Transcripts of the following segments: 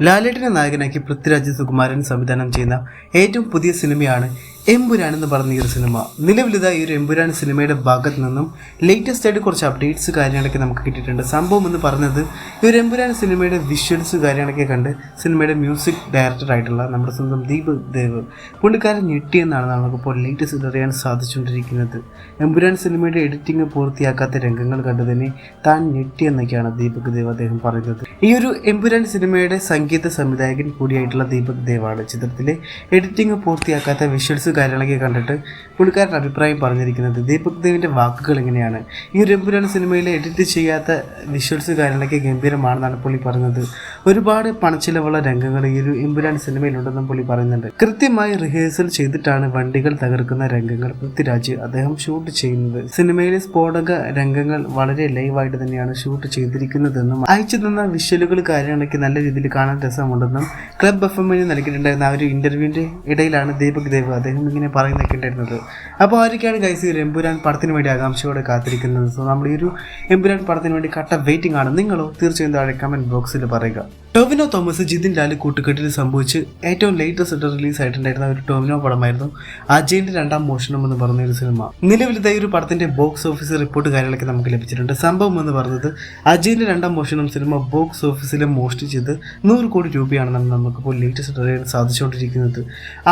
ലാലേട്ടനെ നായകനാക്കി പൃഥ്വിരാജ് സുകുമാരൻ സംവിധാനം ചെയ്യുന്ന ഏറ്റവും പുതിയ സിനിമയാണ് എമ്പുരാൻ എന്ന് പറഞ്ഞ ഈ ഒരു സിനിമ. നിലവിലിതാ ഈ ഒരു എമ്പുരാൻ സിനിമയുടെ ഭാഗത്ത് നിന്നും ലേറ്റസ്റ്റ് ആയിട്ട് കുറച്ച് അപ്ഡേറ്റ്സ് കാര്യങ്ങളൊക്കെ നമുക്ക് കിട്ടിയിട്ടുണ്ട്. സംഭവം എന്ന് പറഞ്ഞത് ഈ ഒരു എമ്പുരാൻ സിനിമയുടെ വിഷ്വൽസ് കാര്യങ്ങളൊക്കെ കണ്ട് സിനിമയുടെ മ്യൂസിക് ഡയറക്ടർ ആയിട്ടുള്ള നമ്മുടെ സ്വന്തം ദീപക് ദേവ് പുള്ളിക്കാരൻ ഞെട്ടിയെന്നാണ് നമുക്കിപ്പോൾ ലേറ്റസ്റ്റ് അറിയാൻ സാധിച്ചുകൊണ്ടിരിക്കുന്നത്. എമ്പുരാൻ സിനിമയുടെ എഡിറ്റിംഗ് പൂർത്തിയാക്കാത്ത രംഗങ്ങൾ കണ്ടു തന്നെ താൻ ഞെട്ടിയെന്നൊക്കെയാണ് ദീപക് ദേവ് അദ്ദേഹം പറയുന്നത്. ഈ ഒരു എമ്പുരാൻ സിനിമയുടെ സംഗീത സംവിധായകൻ കൂടിയായിട്ടുള്ള ദീപക് ദേവാണ് ചിത്രത്തിലെ എഡിറ്റിംഗ് പൂർത്തിയാക്കാത്ത വിഷ്വൽസ് കാര്യങ്ങളൊക്കെ കണ്ടിട്ട് പുള്ളിക്കാരൻ അഭിപ്രായം പറഞ്ഞിരിക്കുന്നത്. ദീപക് ദേവിൻ്റെ വാക്കുകൾ എങ്ങനെയാണ്: ഈ ഒരു എമ്പുരാൻ സിനിമയിൽ എഡിറ്റ് ചെയ്യാത്ത വിഷ്വൽസ് കാര്യങ്ങളൊക്കെ ഗംഭീരമാണെന്നാണ് പുള്ളി പറഞ്ഞത്. ഒരുപാട് പണച്ചിലവുള്ള രംഗങ്ങൾ ഈ ഒരു എമ്പുരാൻ സിനിമയിലുണ്ടെന്നും പുള്ളി പറയുന്നുണ്ട്. കൃത്യമായി റിഹേഴ്സൽ ചെയ്തിട്ടാണ് വണ്ടികൾ തകർക്കുന്ന രംഗങ്ങൾ പൃഥ്വിരാജ് അദ്ദേഹം ഷൂട്ട് ചെയ്യുന്നത്. സിനിമയിലെ സ്ഫോടക രംഗങ്ങൾ വളരെ ലൈവായിട്ട് തന്നെയാണ് ഷൂട്ട് ചെയ്തിരിക്കുന്നതെന്നും അയച്ചു തന്ന വിഷ്വലുകൾ കാര്യങ്ങളൊക്കെ നല്ല രീതിയിൽ കാണാൻ രസമുണ്ടെന്നും ക്ലബ് FM നൽകിയിട്ടുണ്ടായിരുന്ന ആ ഒരു ഇന്റർവ്യൂവിന്റെ ഇടയിലാണ് ദീപക് ദേവ് അദ്ദേഹം ഇങ്ങനെ പറയുന്നൊക്കെ ഉണ്ടായിരുന്നത്. അപ്പോൾ ആരൊക്കെയാണ് ഗൈസ് ഈ ഒരു എമ്പുരാൻ പടത്തിന് വേണ്ടി ആകാംക്ഷയോടെ കാത്തിരിക്കുന്നത്? സോ നമ്മൾ ഈ ഒരു എമ്പുരാൻ പടത്തിന് വേണ്ടി കട്ട വെയിറ്റിംഗ് ആണ്. നിങ്ങളോ? തീർച്ചയായും താഴെ കമന്റ് ബോക്സിൽ പറയുക. ടോവിനോ തോമസ് ജിതിൻ ലാൽ കൂട്ടുകെട്ടിൽ സംഭവിച്ച് ഏറ്റവും ലേറ്റസ്റ്റ് റിലീസ് ആയിട്ടുണ്ടായിരുന്ന ഒരു ടോവിനോ പടമായിരുന്നു അജയന്റെ രണ്ടാം മോഷണം എന്ന് പറഞ്ഞ ഒരു സിനിമ. നിലവിലത്തെ ഒരു പടത്തിന്റെ ബോക്സ് ഓഫീസ് റിപ്പോർട്ട് കാര്യങ്ങളൊക്കെ നമുക്ക് ലഭിച്ചിട്ടുണ്ട്. സംഭവം എന്ന് പറഞ്ഞത് അജയന്റെ രണ്ടാം മോഷണം സിനിമ ബോക്സ് ഓഫീസിൽ മോഷ്ടിച്ചത് 100 കോടി രൂപയാണെന്നാണ് നമുക്കിപ്പോൾ ലേറ്റസ്റ്റ് അറിയാൻ സാധിച്ചുകൊണ്ടിരിക്കുന്നത്.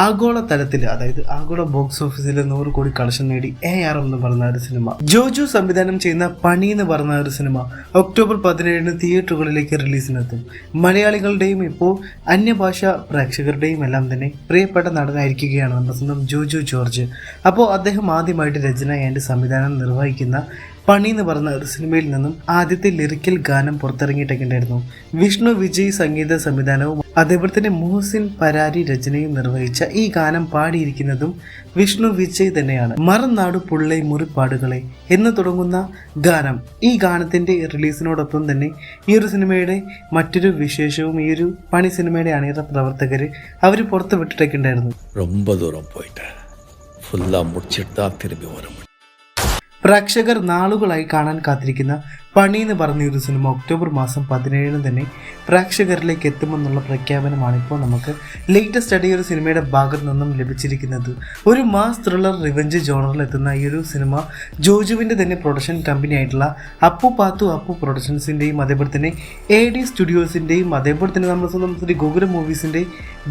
ആഗോള തലത്തിൽ, അതായത് ആഗോള ബോക്സ് ഓഫീസിൽ 100 കോടി കളക്ഷൻ നേടി AR എന്ന് പറഞ്ഞ ഒരു സിനിമ. ജോജു സംവിധാനം ചെയ്യുന്ന പണി എന്ന് പറഞ്ഞ ഒരു സിനിമ ഒക്ടോബർ 17 തിയേറ്ററുകളിലേക്ക് റിലീസിനെത്തും. മലയാളികളുടെയും ഇപ്പോൾ അന്യഭാഷാ പ്രേക്ഷകരുടെയും എല്ലാം തന്നെ പ്രിയപ്പെട്ട നടനായിരിക്കുകയാണ് നമ്മുടെ സ്വന്തം ജോജു ജോർജ്. അപ്പോൾ അദ്ദേഹം ആദ്യമായിട്ട് രചന ആൻഡ് സംവിധാനം നിർവഹിക്കുന്ന പണി എന്ന് പറഞ്ഞ ഒരു സിനിമയിൽ നിന്നും ആദ്യത്തെ ലിറിക്കൽ ഗാനം പുറത്തിറങ്ങിയിട്ടൊക്കെ ഉണ്ടായിരുന്നു. വിഷ്ണു വിജയ് സംഗീത സംവിധാനവും അതേപോലെ തന്നെ മുഹസിൻ പരാരി രചനയും നിർവഹിച്ച ഈ ഗാനം പാടിയിരിക്കുന്നതും വിഷ്ണു വിജയ് തന്നെയാണ്. മറന്നാടു പുള്ളൈ മുറിപ്പാടുകളെ എന്ന് തുടങ്ങുന്ന ഗാനം, ഈ ഗാനത്തിന്റെ റിലീസിനോടൊപ്പം തന്നെ ഈ ഒരു സിനിമയുടെ മറ്റൊരു വിശേഷവും ഈ ഒരു പണി സിനിമയുടെ അണിയറ പ്രവർത്തകര് അവർ പുറത്തു വിട്ടിട്ടൊക്കെ ഉണ്ടായിരുന്നു. പ്രേക്ഷകർ നാളുകളായി കാണാൻ കാത്തിരിക്കുന്ന പണി എന്ന് പറഞ്ഞ ഒരു സിനിമ ഒക്ടോബർ മാസം 17 തന്നെ പ്രേക്ഷകരിലേക്ക് എത്തുമെന്നുള്ള പ്രഖ്യാപനമാണ് ഇപ്പോൾ നമുക്ക് ലേറ്റസ്റ്റ് ആയിട്ട് ഈ ഒരു സിനിമയുടെ ഭാഗത്ത് നിന്നും ലഭിച്ചിരിക്കുന്നത്. ഒരു മാസ് ത്രില്ലർ റിവെഞ്ച് ജോണറിൽ എത്തുന്ന ഈ ഒരു സിനിമ ജോജുവിൻ്റെ തന്നെ പ്രൊഡക്ഷൻ കമ്പനി ആയിട്ടുള്ള അപ്പു പാത്തു അപ്പു പ്രൊഡക്ഷൻസിൻ്റെയും അതേപോലെ തന്നെ AD സ്റ്റുഡിയോസിൻ്റെയും അതേപോലെ തന്നെ നമ്മുടെ സ്വന്തം ശ്രീ ഗോകുലം മൂവീസിൻ്റെ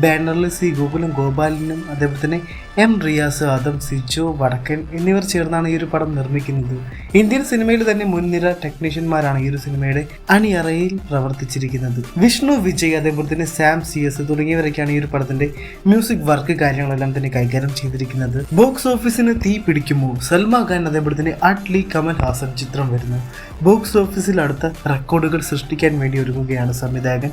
ബാനറിൽ സി ഗോകുലം ഗോപാലിനും അതേപോലെ തന്നെ M റിയാസ്, ആദം, സിജോ വടക്കൻ എന്നിവർ ചേർന്നാണ് ഈ ഒരു പടം നിർമ്മിക്കുന്നത്. ഇന്ത്യൻ സിനിമയിൽ തന്നെ മുൻനിര ടെക്നീഷ്യന്മാരാണ് ഈ ഒരു സിനിമയുടെ അണിയറയിൽ പ്രവർത്തിച്ചിരിക്കുന്നത്. വിഷ്ണു വിജയ് അതേപോലെ തന്നെ സാം CS തുടങ്ങിയവരൊക്കെയാണ് ഈ ഒരു പടത്തിന്റെ മ്യൂസിക് വർക്ക് കാര്യങ്ങളെല്ലാം തന്നെ കൈകാര്യം ചെയ്തിരിക്കുന്നത്. ബോക്സ് ഓഫീസിന് തീ പിടിക്കുമോ? സൽമാൻ ഖാൻ അതേപോലെ തന്നെ അട്ലി കമൽ ഹാസൻ ചിത്രം വരുന്നു. ബോക്സ് ഓഫീസിൽ അടുത്ത റെക്കോർഡുകൾ സൃഷ്ടിക്കാൻ വേണ്ടി ഒരുങ്ങുകയാണ് സംവിധായകൻ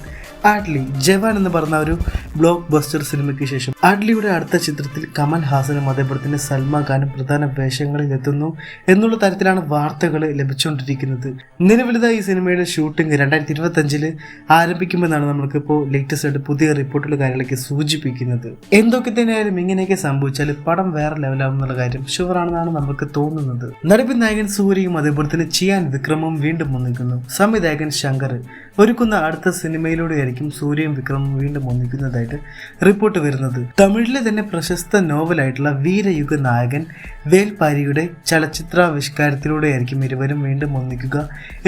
അട്ലി. ജവാൻ എന്ന് പറഞ്ഞ ഒരു ബ്ലോക്ക് ബസ്റ്റർ സിനിമയ്ക്ക് ശേഷം അട്ലിയുടെ അടുത്ത ചിത്രത്തിൽ കമൽ ഹാസനും അതേപോലെ തന്നെ സൽമാൻ ഖാനും പ്രധാന വേഷങ്ങളിൽ എത്തുന്നു എന്നുള്ള തരത്തിലാണ് വാർത്തകൾ ലഭിച്ചുകൊണ്ടിരിക്കുന്നത്. നിലവിലിതായി ഈ സിനിമയുടെ ഷൂട്ടിംഗ് 2025 ആരംഭിക്കുമെന്നാണ് നമുക്കിപ്പോൾ ലേറ്റസ്റ്റ് ആയിട്ട് പുതിയ റിപ്പോർട്ടുകൾ കാര്യങ്ങളൊക്കെ സൂചിപ്പിക്കുന്നത്. എന്തൊക്കെ തന്നെയായാലും ഇങ്ങനെയൊക്കെ സംഭവിച്ചാൽ പടം വേറെ ലെവലാവും എന്നുള്ള കാര്യം ഷുവറാണെന്നാണ് നമുക്ക് തോന്നുന്നത്. നടപ്പിൻ നായകൻ സൂര്യയും അതേപോലെ തന്നെ ചിയാൻ വിക്രമും വീണ്ടും ഒന്നിക്കുന്നു. സംവിധായകൻ ശങ്കർ ഒരുക്കുന്ന അടുത്ത സിനിമയിലൂടെയായിരിക്കും സൂര്യയും വിക്രമും വീണ്ടും ഒന്നിക്കുന്നതായിട്ട് റിപ്പോർട്ട് വരുന്നത്. തമിഴിലെ തന്നെ പ്രശസ്ത നോവലായിട്ടുള്ള വീരയുഗ നായകൻ വേൽപാരിയുടെ ചലച്ചിത്രാവിഷ്കാരത്തിലൂടെയായിരിക്കും ഇരുവരും വീണ്ടും ഒന്നിക്കുക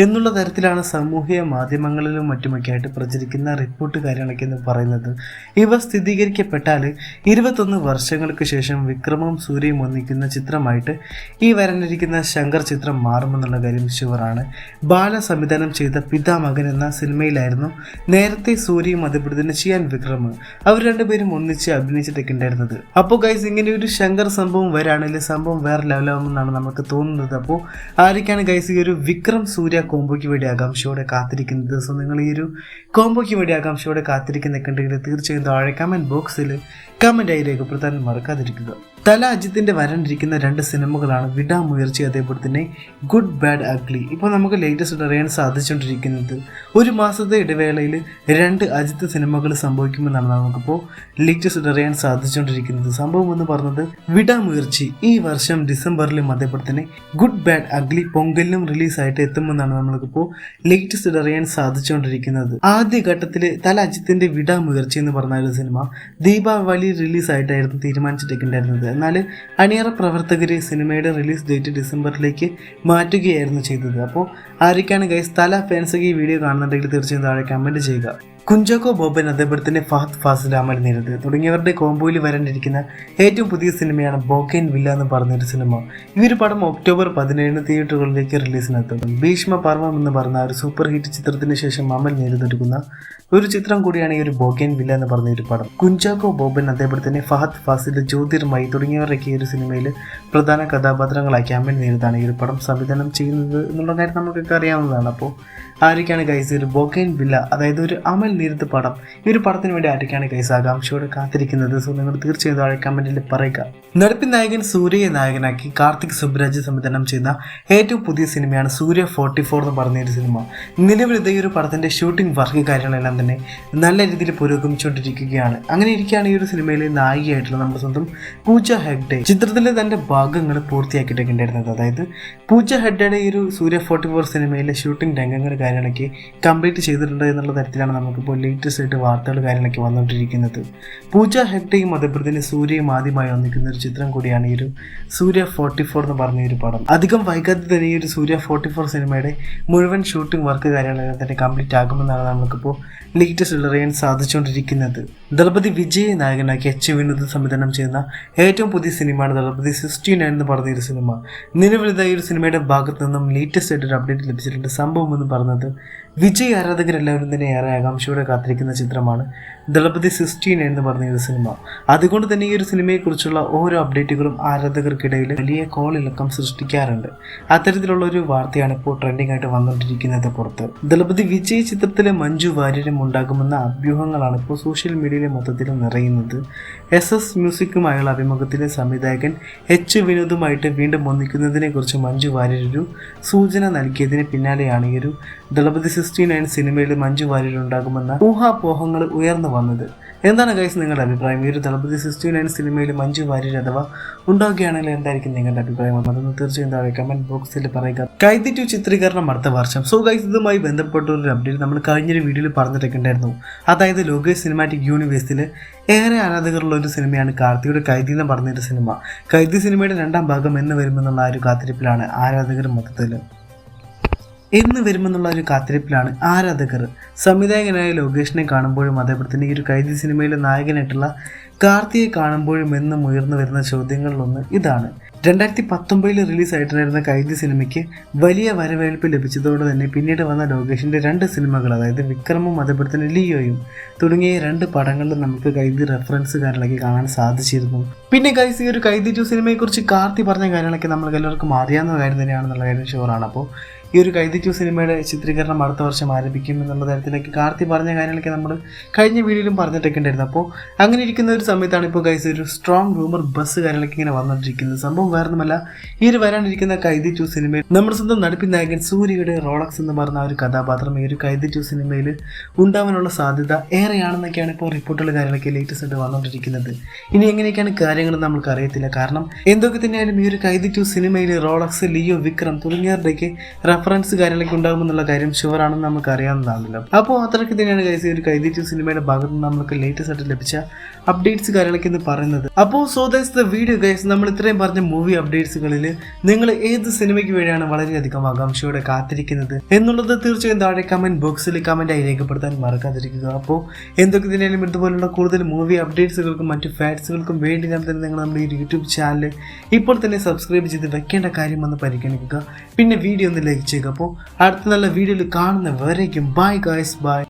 എന്നുള്ള തരത്തിലാണ് സാമൂഹിക മാധ്യമങ്ങളിലും മറ്റുമൊക്കെ ആയിട്ട് പ്രചരിക്കുന്ന റിപ്പോർട്ട് കാര്യങ്ങളൊക്കെ എന്ന് പറയുന്നത്. ഇവ സ്ഥിരീകരിക്കപ്പെട്ടാൽ 21 വർഷങ്ങൾക്ക് ശേഷം വിക്രമും സൂര്യയും ഒന്നിക്കുന്ന ചിത്രമായിട്ട് ഈ വരാനിരിക്കുന്ന ശങ്കർ ചിത്രം മാറുമെന്നുള്ള കാര്യം ഷുവറാണ്. ബാല സംവിധാനം ചെയ്ത പിതാമകൻ എന്ന സിനിമയിലായിരുന്നു നേരത്തെ സൂര്യയും അതേപോലെ തന്നെ ചിയാൻ വിക്രം അവർ രണ്ടുപേരും ഒന്നിച്ച് അഭിനയിച്ചിട്ടൊക്കെ ഉണ്ടായിരുന്നത്. അപ്പോൾ ഗൈസ്, ഇങ്ങനെ ഒരു ശങ്കർ സംഭവം വരാണെങ്കിൽ സംഭവം വേറെ ലെവലാവുമെന്നാണ് നമുക്ക് തോന്നുന്നത്. അപ്പോൾ ആരൊക്കെയാണ് ഗൈസ് ഈ ഒരു വിക്രം സൂര്യ കോംബോയ്ക്ക് വേണ്ടി ആകാംക്ഷയോടെ കാത്തിരിക്കുന്നത്? സോ നിങ്ങൾ ഈ ഒരു കോംബോയ്ക്ക് വേണ്ടി ആകാംക്ഷയോടെ കാത്തിരിക്കുന്നൊക്കെ ഉണ്ടെങ്കിൽ തീർച്ചയായും താഴെ കമന്റ് ബോക്സിൽ കമന്റായി രേഖപ്പെടുത്താൻ മറക്കാതിരിക്കുക. തല അജിത്തിന്റെ വരാനിരിക്കുന്ന 2 സിനിമകളാണ് വിടാമുയർച്ചി, അതേപോലെ തന്നെ ഗുഡ് ബാഡ് അഗ്ലി. ഇപ്പോൾ നമുക്ക് ലേറ്റസ്റ്റ് അറിയാൻ സാധിച്ചുകൊണ്ടിരിക്കുന്നത് ഒരു മാസത്തെ ഇടവേളയിൽ 2 അജിത്ത് സിനിമകൾ സംഭവിക്കുമെന്നാണ് നമുക്കിപ്പോൾ ലേറ്റസ്റ്റ് അറിയാൻ സാധിച്ചുകൊണ്ടിരിക്കുന്നത്. സംഭവം എന്ന് പറഞ്ഞത് വിടാമുയർച്ചി ഈ വർഷം ഡിസംബറിലും അതേപോലെ തന്നെ ഗുഡ് ബാഡ് അഗ്ലി പൊങ്കലിനും റിലീസായിട്ട് എത്തുമെന്നാണ് നമ്മൾക്കിപ്പോൾ ലേറ്റസ്റ്റ് അറിയാൻ സാധിച്ചുകൊണ്ടിരിക്കുന്നത്. ആദ്യഘട്ടത്തിൽ തല അജിത്തിന്റെ വിടാമുയർച്ചി എന്ന് പറഞ്ഞ ഒരു സിനിമ ദീപാവലി റിലീസായിട്ടായിരുന്നു തീരുമാനിച്ചിട്ടുണ്ടായിരുന്നത്. എന്നാൽ അണിയറ പ്രവർത്തകർ സിനിമയുടെ റിലീസ് ഡേറ്റ് ഡിസംബറിലേക്ക് മാറ്റുകയായിരുന്നു ചെയ്തത്. അപ്പോൾ ആരൊക്കെയാണ് ഗൈസ് തല ഫാൻസൊക്കെ ഈ വീഡിയോ കാണുന്നുണ്ടെങ്കിൽ തീർച്ചയായും താഴെ കമൻറ്റ് ചെയ്യുക. കുഞ്ചാക്കോ ബോബൻ, അതേപോലെ തന്നെ ഫഹദ് ഫാസിൽ, അമൽ നീരദ് തുടങ്ങിയവരുടെ കോംബോയിൽ വരാനിരിക്കുന്ന ഏറ്റവും പുതിയ സിനിമയാണ് ബോഗെയിൻ വില്ല എന്ന് പറഞ്ഞൊരു സിനിമ. ഈ ഒരു പടം ഒക്ടോബർ 17 തിയേറ്ററുകളിലേക്ക് റിലീസിനെത്തും. ഭീഷ്മ പർവം എന്ന് പറഞ്ഞ ഒരു സൂപ്പർ ഹിറ്റ് ചിത്രത്തിന് ശേഷം അമൽ നീരദ് ഒരുക്കുന്ന ഒരു ചിത്രം കൂടിയാണ് ഈ ഒരു ബോഗെയിൻ വില്ല എന്ന് പറഞ്ഞ ഒരു പടം. കുഞ്ചാക്കോ ബോബൻ, അതേപോലെ തന്നെ ഫഹദ് ഫാസിൽ, ജ്യോതിർമയി തുടങ്ങിയവരൊക്കെ ഈ ഒരു സിനിമയിൽ പ്രധാന കഥാപാത്രങ്ങളാക്കി അമൽ നീരദാണ് ഈ ഒരു പടം സംവിധാനം ചെയ്യുന്നത് എന്നുള്ള കാര്യം നമുക്കൊക്കെ അറിയാവുന്നതാണ്. അപ്പോൾ ആരൊക്കെയാണ് ഗൈസ് ഒരു ബോഗെയിൻ വില്ല, അതായത് ഒരു അമൽ നീരദ് പടം, ഈ ഒരു പടത്തിന് വേണ്ടി ആരൊക്കെയാണ് ഗൈസ് ആകാംക്ഷയോടെ കാത്തിരിക്കുന്നത്? സോ നിങ്ങൾ തീർച്ചയായും താഴെ കമന്റിൽ പറയുക. നടപ്പിൻ നായകൻ സൂര്യയെ നായകനാക്കി കാർത്തിക് സുബ്രാജ് സംവിധാനം ചെയ്യുന്ന ഏറ്റവും പുതിയ സിനിമയാണ് സൂര്യ 44 എന്ന് പറഞ്ഞൊരു സിനിമ. നിലവിൽ ഈ ഒരു പടത്തിന്റെ ഷൂട്ടിംഗ് വർക്ക് കാര്യങ്ങളെല്ലാം തന്നെ നല്ല രീതിയിൽ പുരോഗമിച്ചുകൊണ്ടിരിക്കുകയാണ്. അങ്ങനെ ഇരിക്കുകയാണ് ഈ ഒരു സിനിമയിലെ നായികയായിട്ടുള്ള നമ്മുടെ സ്വന്തം പൂജ ഹെഗ്ഡെ ചിത്രത്തിലെ തന്റെ ഭാഗങ്ങൾ പൂർത്തിയാക്കിയിട്ടൊക്കെ ഉണ്ടായിരുന്നത്. അതായത് പൂജ ഹെഗ്ഡയുടെ ഈ ഒരു സൂര്യ 44 സിനിമയിലെ ഷൂട്ടിംഗ് രംഗങ്ങൾ കാര്യങ്ങളൊക്കെ കംപ്ലീറ്റ് ചെയ്തിട്ടുണ്ട് എന്നുള്ള തരത്തിലാണ് നമുക്കിപ്പോൾ ലേറ്റസ്റ്റ് ആയിട്ട് വാർത്തകൾ കാര്യങ്ങളൊക്കെ വന്നുകൊണ്ടിരിക്കുന്നത്. പൂജ ഹെഗ്ഡെയും അതേപോലെ തന്നെ സൂര്യയും ആദ്യമായി ഒന്നിക്കുന്ന ഒരു ചിത്രം കൂടിയാണ് ഈ ഒരു സൂര്യ 44 എന്ന് പറഞ്ഞ ഒരു പടം. അധികം വൈകാതെ തന്നെ ഈ ഒരു സൂര്യ 44 സിനിമയുടെ മുഴുവൻ ഷൂട്ടിംഗ് വർക്ക് കാര്യങ്ങളെല്ലാം തന്നെ കംപ്ലീറ്റ് ആകുമെന്നാണ് നമുക്കിപ്പോൾ ലേറ്റസ്റ്റ് അറിയാൻ സാധിച്ചുകൊണ്ടിരിക്കുന്നത്. ദളപതി വിജയ് നായകനാക്കി വിനോദ് സംവിധാനം ചെയ്യുന്ന ഏറ്റവും പുതിയ സിനിമയാണ് ദളപതി 69 എന്ന് പറഞ്ഞൊരു സിനിമ. നിലവിൽ ഈ ഒരു സിനിമയുടെ ഭാഗത്ത് നിന്നും ലേറ്റസ്റ്റ് ആയിട്ട് ഒരു അപ്ഡേറ്റ് ലഭിച്ചിട്ടുണ്ട്. സംഭവം എന്ന് പറഞ്ഞത് വിജയ് ആരാധകരെല്ലാവരും തന്നെ ഏറെ ആകാംക്ഷയോടെ കാത്തിരിക്കുന്ന ചിത്രമാണ് ദളപതി 69 എന്ന് പറഞ്ഞ ഒരു സിനിമ. അതുകൊണ്ട് തന്നെ ഈ ഒരു സിനിമയെക്കുറിച്ചുള്ള ഓരോ അപ്ഡേറ്റുകളും ആരാധകർക്കിടയിൽ വലിയ കോളിളക്കം സൃഷ്ടിക്കാറുണ്ട്. അത്തരത്തിലുള്ള ഒരു വാർത്തയാണ് ഇപ്പോൾ ട്രെൻഡിങ് ആയിട്ട് വന്നുകൊണ്ടിരിക്കുന്നത് പുറത്ത്. ദളപതി വിജയ് ചിത്രത്തിലെ മഞ്ജു വാര്യരും ഉണ്ടാകുമെന്ന അഭ്യൂഹങ്ങളാണ് ഇപ്പോൾ സോഷ്യൽ മീഡിയയിലെ മൊത്തത്തിൽ നിറയുന്നത്. SS മ്യൂസിക്കുമായുള്ള അഭിമുഖത്തിലെ സംവിധായകൻ വിനോദുമായിട്ട് വീണ്ടും ഒന്നിക്കുന്നതിനെ കുറിച്ച് മഞ്ജു വാര്യർ ഒരു സൂചന നൽകിയതിന് പിന്നാലെയാണ് ഈ ഒരു ദളപതി 69 സിനിമയിൽ മഞ്ജു വാര്യർ ഉണ്ടാകുമെന്ന ഊഹാപോഹങ്ങൾ ഉയർന്നു വന്നത്. എന്താണ് ഗൈസ് നിങ്ങളുടെ അഭിപ്രായം? ഈ ഒരു ദളപതി 69 സിനിമയിൽ മഞ്ജു വാര്യർ അഥവാ ഉണ്ടാവുകയാണെങ്കിൽ എന്തായിരിക്കും നിങ്ങളുടെ അഭിപ്രായം? അതൊന്ന് തീർച്ചയായും താഴെ കമന്റ് ബോക്സിൽ പറയുക. കൈതി 2 ചിത്രീകരണം അടുത്ത വർഷം. സോ ഗൈസ് ഇതുമായി ബന്ധപ്പെട്ട ഒരു അപ്ഡേറ്റ് നമ്മൾ കഴിഞ്ഞൊരു വീഡിയോയിൽ പറഞ്ഞിട്ടൊക്കെ ഉണ്ടായിരുന്നു. അതായത് ലോകേഷ് സിനിമാറ്റിക് യൂണിവേഴ്സിൽ ഏറെ ആരാധകരുള്ള ഒരു സിനിമയാണ് കാർത്തിയുടെ കൈതി എന്ന് പറഞ്ഞൊരു സിനിമ. കൈതി സിനിമയുടെ 2ാം ഭാഗം എന്ന് വരുമെന്നുള്ള ഒരു കാത്തിരിപ്പിലാണ് ആരാധകർ മൊത്തത്തിൽ. ആരാധകർ സംവിധായകനായ ലോകേഷിനെ കാണുമ്പോഴും അതേപോലെ തന്നെ ഈ ഒരു കൈതി സിനിമയിലെ നായകനായിട്ടുള്ള കാർത്തിയെ കാണുമ്പോഴും എന്നും ഉയർന്നു വരുന്ന ചോദ്യങ്ങളിലൊന്ന് ഇതാണ്. 2019 റിലീസായിട്ടുണ്ടായിരുന്ന കൈതി സിനിമയ്ക്ക് വലിയ വരവേൽപ്പ് ലഭിച്ചതോടെ തന്നെ പിന്നീട് വന്ന ലോകേഷിൻ്റെ 2 സിനിമകൾ, അതായത് വിക്രമും അതേപോലെ തന്നെ ലിയോയും തുടങ്ങിയ 2 പടങ്ങളിൽ നമുക്ക് കൈതി റെഫറൻസ് കാര്യങ്ങളൊക്കെ കാണാൻ സാധിച്ചിരുന്നു. പിന്നെ ഗൈസ് ഈ ഒരു കൈതി 2 സിനിമയെക്കുറിച്ച് കാർത്തി പറഞ്ഞ കാര്യങ്ങളൊക്കെ നമ്മൾക്ക് എല്ലാവർക്കും അറിയാവുന്ന കാര്യം തന്നെയാണെന്നുള്ള കാര്യം ഷുവറാണ്. അപ്പോൾ ഈ ഒരു കൈതി 2 സിനിമയുടെ ചിത്രീകരണം അടുത്ത വർഷം ആരംഭിക്കും എന്നുള്ള തരത്തിലേക്ക് കാർത്തി പറഞ്ഞ കാര്യങ്ങളൊക്കെ നമ്മൾ കഴിഞ്ഞ വീഡിയോയിലും പറഞ്ഞിട്ടൊക്കെ ഉണ്ടായിരുന്നു. അപ്പോൾ അങ്ങനെ ഇരിക്കുന്ന ഒരു സമയത്താണ് ഇപ്പോൾ ഗൈസ് ഒരു സ്ട്രോങ് റൂമർ ബസ് കാര്യങ്ങളൊക്കെ ഇങ്ങനെ വന്നുകൊണ്ടിരിക്കുന്നത്. സംഭവം വേറൊന്നുമല്ല, ഈ ഒരു വരാനിരിക്കുന്ന കൈതി 2 സിനിമയിൽ നമ്മുടെ സ്വന്തം നടപ്പിൻ നായകൻ സൂര്യയുടെ റോളക്സ് എന്ന് പറഞ്ഞ ഒരു കഥാപാത്രം ഈ ഒരു കൈതി 2 സിനിമയിൽ ഉണ്ടാവാനുള്ള സാധ്യത ഏറെയാണെന്നൊക്കെയാണ് ഇപ്പോൾ റിപ്പോർട്ടുകൾ കാര്യങ്ങളൊക്കെ ലേറ്റസ്റ്റ് ആയിട്ട് വന്നുകൊണ്ടിരിക്കുന്നത്. ഇനി എങ്ങനെയൊക്കെയാണ് കാര്യങ്ങൾ നമുക്ക് അറിയത്തില്ല. കാരണം എന്തൊക്കെ തന്നെയായാലും ഈ ഒരു കൈതി 2 സിനിമയിൽ റോളക്സ്, ലിയോ, വിക്രം തുടങ്ങിയവരുടെയൊക്കെ റെഫറൻസ് കാര്യങ്ങളൊക്കെ ഉണ്ടാകുമെന്നുള്ള കാര്യം ഷുവറാണെന്ന് നമുക്ക് അറിയാവുന്നതാണല്ലോ. അപ്പോൾ അത്രയ്ക്ക് തന്നെയാണ് ഗൈസ് ഒരു കൈതി 2 സിനിമയുടെ ഭാഗത്ത് നിന്ന് നമുക്ക് ലേറ്റസ്റ്റ് ആയിട്ട് ലഭിച്ച അപ്ഡേറ്റ്സ് കാര്യങ്ങളൊക്കെ എന്ന് പറയുന്നത്. അപ്പോൾ so that's the video guys. നമ്മൾ ഇത്രയും പറഞ്ഞ മൂവി അപ്ഡേറ്റ്സുകളിൽ നിങ്ങൾ ഏത് സിനിമയ്ക്ക് വേണ്ടിയാണ് വളരെയധികം ആകാംക്ഷയോടെ കാത്തിരിക്കുന്നത് എന്നുള്ളത് തീർച്ചയായും താഴെ കമന്റ് ബോക്സിൽ കമന്റായി രേഖപ്പെടുത്താൻ മറക്കാതിരിക്കുക. അപ്പോൾ എന്തൊക്കെ തന്നെയാലും ഇതുപോലുള്ള കൂടുതൽ മൂവി അപ്ഡേറ്റ്സുകൾക്കും മറ്റു ഫാക്ട്സുകൾക്കും വേണ്ടി തന്നെ നിങ്ങൾ നമ്മുടെ ഈ യൂട്യൂബ് ചാനൽ ഇപ്പോൾ തന്നെ സബ്സ്ക്രൈബ് ചെയ്ത് വെക്കേണ്ട കാര്യമെന്ന് പരിഗണിക്കുക. പിന്നെ വീഡിയോ ഒന്ന് ലൈക്ക് ചെയ്യുക. അപ്പോൾ അടുത്ത നല്ല വീഡിയോയിൽ കാണുന്നവരേക്കും ബൈ ഗൈസ്, ബൈ.